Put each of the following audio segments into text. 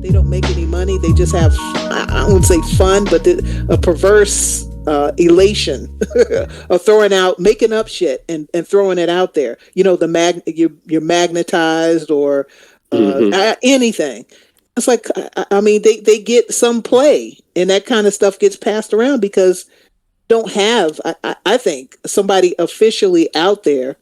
They don't make any money. They just have, I wouldn't say fun, but a perverse elation of making up shit and throwing it out there. You're magnetized or anything. It's like, I mean, they get some play, and that kind of stuff gets passed around because don't have, I think, somebody officially out there,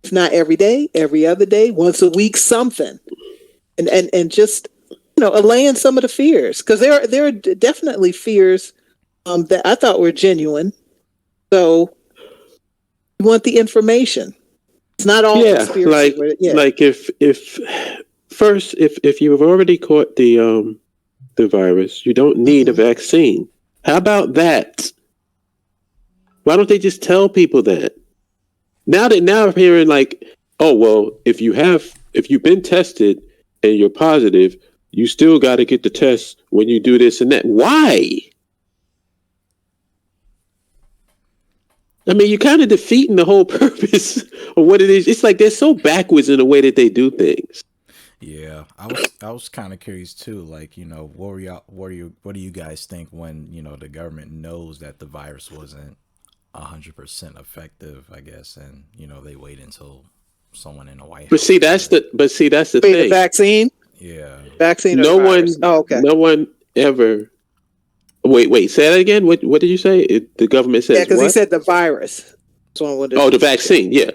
if not every day, every other day, once a week, something. And just, allaying some of the fears, because there are definitely fears that I thought were genuine. So you want the information. It's not all conspiracy. Like if you've already caught the virus, you don't need a vaccine. How about that? Why don't they just tell people that? Now I'm hearing like, oh well, if you've been tested and you're positive, you still got to get the test when you do this and that. Why? I mean, you're kind of defeating the whole purpose of what it is. It's like they're so backwards in the way that they do things. Yeah, I was kind of curious too. Like, what do you guys think when the government knows that the virus wasn't 100% effective, I guess, and they wait until someone in the White House. But see, that's the thing. The vaccine. Yeah, vaccine. No one. Oh, okay. No one ever. Wait. Say that again. What did you say? The government says. Yeah, because he said the virus. The vaccine. Yeah,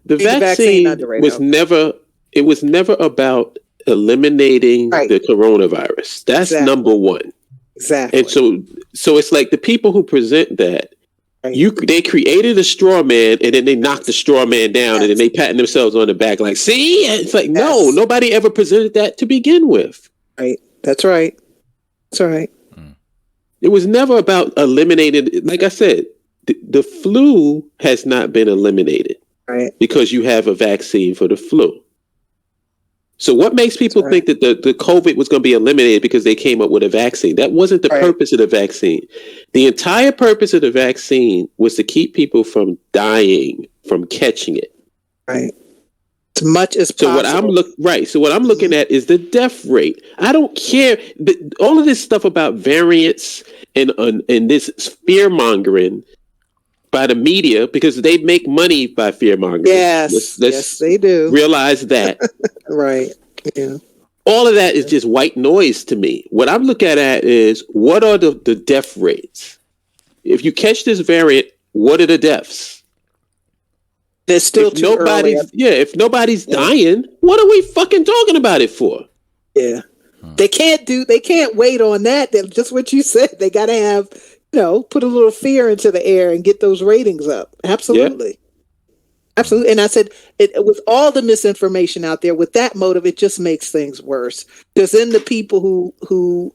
the vaccine was never. It was never about eliminating the coronavirus. That's number one. Exactly. And so it's like the people who present that. They created a straw man, and then they knocked the straw man down, and then they patting themselves on the back like, see? It's like, no, nobody ever presented that to begin with. Right. That's right. That's right. It was never about eliminating. Like I said, the flu has not been eliminated because you have a vaccine for the flu. So what makes people think that the COVID was going to be eliminated because they came up with a vaccine? That wasn't the purpose of the vaccine. The entire purpose of the vaccine was to keep people from dying from catching it. Right. As much as possible. So what I'm looking at is the death rate. I don't care. All of this stuff about variants and this fear mongering by the media, because they make money by fear mongering. Yes, yes, they do. Realize that. Right. Yeah. All of that is just white noise to me. What I'm looking at is, what are the death rates? If you catch this variant, what are the deaths? It's still too early. If nobody's dying, what are we fucking talking about it for? Yeah. They can't wait on that. Just what you said. They got to have, put a little fear into the air and get those ratings up. Absolutely. Yeah. Absolutely. And I said, with all the misinformation out there, with that motive, it just makes things worse. Because then the people who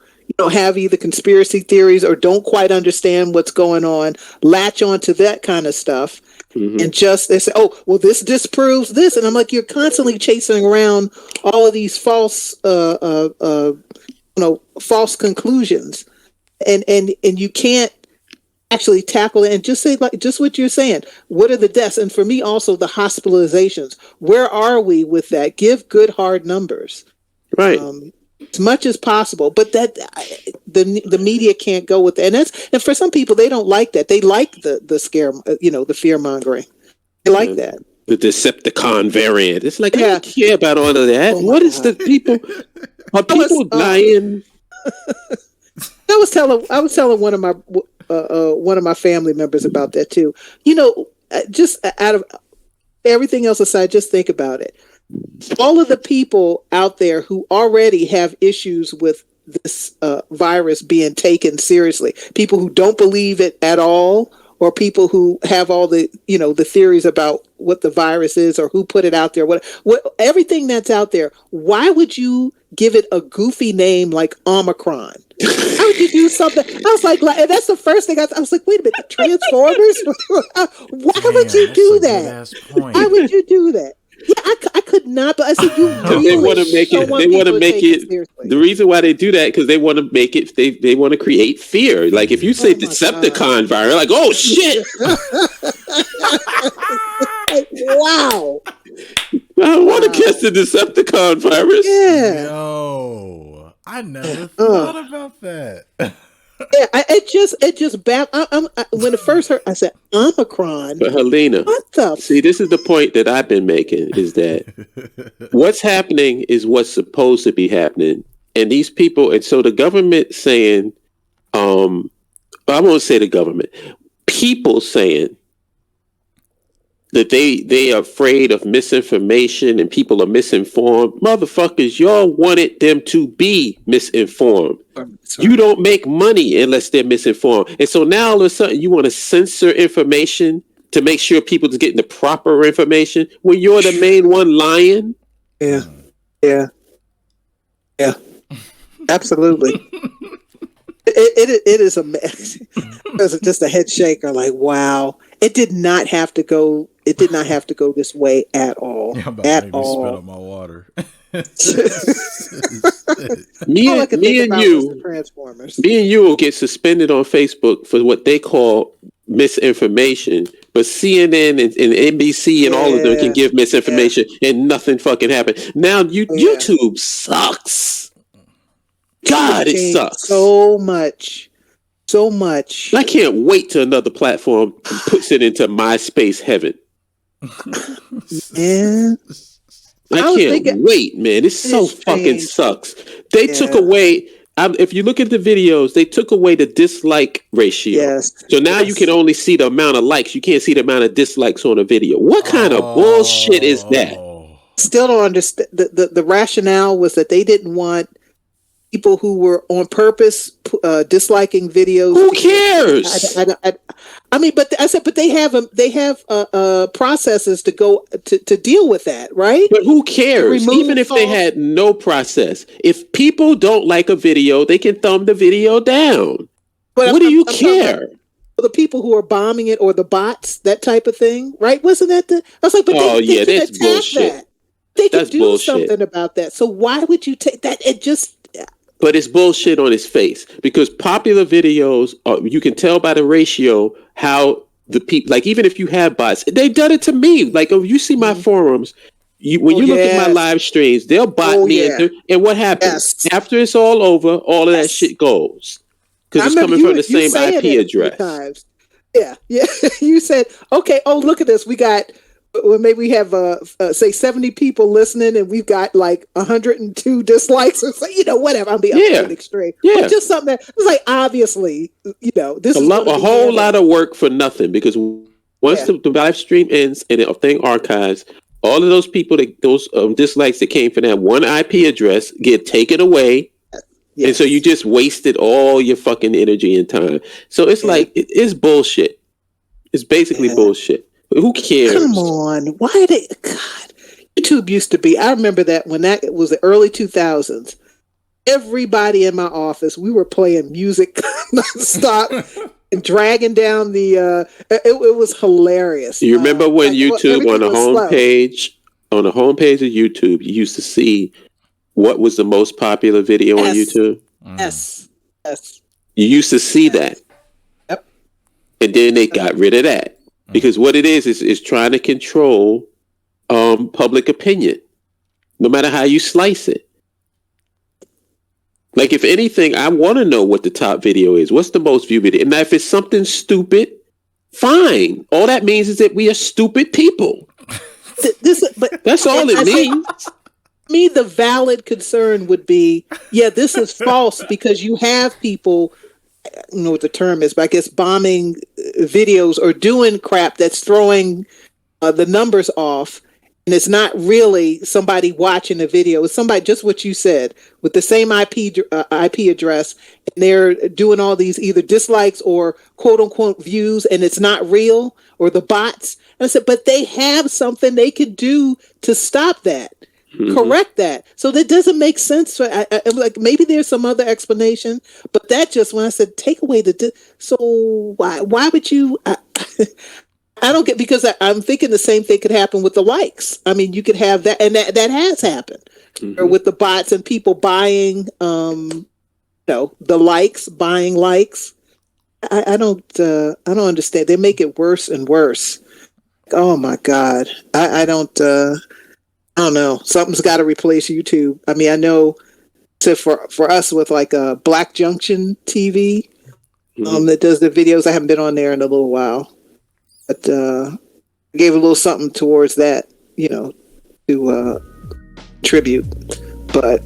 have either conspiracy theories or don't quite understand what's going on, latch on to that kind of stuff. And just, they say, oh, well, this disproves this. And I'm like, you're constantly chasing around all of these false conclusions. And you can't actually tackle it and just say, like, just what you're saying. What are the deaths? And for me, also the hospitalizations. Where are we with that? Give good hard numbers, right? As much as possible. But that the media can't go with that. And for some people, they don't like that. They like the scare, the fear mongering. They like that. The Decepticon variant. It's like, I don't care about all of that. What is the people? Are people dying? I was telling one of my family members about that too. Just out of everything else aside, just think about it. All of the people out there who already have issues with this virus being taken seriously, people who don't believe it at all, or people who have all the the theories about what the virus is or who put it out there, what everything that's out there. Why would you give it a goofy name like Omicron? How would you do something? I was like, that's the first thing I was like, wait a minute, Transformers? Why would you do that? Why would you do that? Yeah, I could not, but I said you really they want to make don't it. want They want people to make take it. seriously. The reason why they do that because they want to make it. They want to create fear. Like if you say Oh my Decepticon virus, like oh shit, Like, wow. I don't want to catch the Decepticon virus. Yeah. Yo, I never thought about that. Yeah, it just when it first heard, I said Omicron. But Helena, What the? see, this is the point that I've been making: is that what's happening is what's supposed to be happening, and these people, and so the government saying, I won't say the government, people saying that they are afraid of misinformation and people are misinformed. Motherfuckers, y'all wanted them to be misinformed. You don't make money unless they're misinformed. And so now all of a sudden you want to censor information to make sure people are getting the proper information when you're the main one lying? Yeah. Absolutely. It is a mess. It was just a head shaker. Like, wow, it did not have to go. It did not have to go this way at all. Yeah, I'm about at to make me all. spit up my water. Me All I and could think about was you, the Transformers. me and you will get suspended on Facebook for what they call misinformation, but CNN and NBC and all of them can give misinformation and nothing fucking happened. Now YouTube sucks. God, it sucks so much. I can't wait till another platform puts it into MySpace heaven. Yeah. I can't wait, man. It so fucking sucks. They took away. If you look at the videos, they took away the dislike ratio. Yes. So now you can only see the amount of likes. You can't see the amount of dislikes on a video. What kind of bullshit is that? Still don't understand. The rationale was that they didn't want people who were on purpose disliking videos. Who cares? I mean, but I said, but they have processes to go to deal with that, right? But who cares? Even if they had no process, if people don't like a video, they can thumb the video down. But what do you care? The people who are bombing it or the bots, that type of thing, right? Wasn't that the? I was like, but they could attack bullshit. That. They could do something about that. So why would you take that? It just. But it's bullshit on its face because popular videos, you can tell by the ratio how the people, like even if you have bots, they've done it to me. Like if you see my forums, when you look at my live streams, they'll bot me and what happens? After it's all over, all of that shit goes because it's coming from the same IP address. Yeah. You said, okay, look at this. We got, well, maybe we have, say 70 people listening and we've got like 102 dislikes or so, whatever. I'll be up to extreme. Yeah. But just something that it's like, obviously, this is a whole lot of work for nothing because once the live stream ends and the thing archives, all of those people, those dislikes that came from that one IP address get taken away. Yes. And so you just wasted all your fucking energy and time. So it's like, it's bullshit. It's basically bullshit. Who cares? Come on. Why they... God. YouTube used to be... I remember that when that was the early 2000s. Everybody in my office, we were playing music nonstop and dragging down the... It was hilarious. You remember when YouTube on the homepage of YouTube, you used to see what was the most popular video on YouTube? Yes. You used to see that. Yep. And then they got rid of that. Because what it is trying to control public opinion, no matter how you slice it. Like, if anything, I want to know what the top video is. What's the most viewed video? And now, if it's something stupid, fine. All that means is that we are stupid people. That's all it means. Me, the valid concern would be, this is false because you have people... I don't know what the term is, but I guess bombing videos or doing crap that's throwing the numbers off, and it's not really somebody watching a video. It's somebody, just what you said, with the same IP address, and they're doing all these either dislikes or quote unquote views, and it's not real, or the bots. And I said, but they have something they could do to stop that. Mm-hmm. Correct that. So that doesn't make sense. Like maybe there's some other explanation, but that just when I said take away so why would you? I don't get, because I'm thinking the same thing could happen with the likes. I mean, you could have that, and that has happened, or with the bots and people buying, the likes, buying likes. I don't understand. They make it worse and worse. Oh my God, I don't know. Something's got to replace YouTube. I mean, I know. So for us with like a Black Junction TV, that does the videos. I haven't been on there in a little while, but I gave a little something towards that, to tribute. But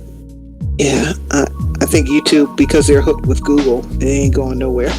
yeah, I think YouTube, because they're hooked with Google, they ain't going nowhere.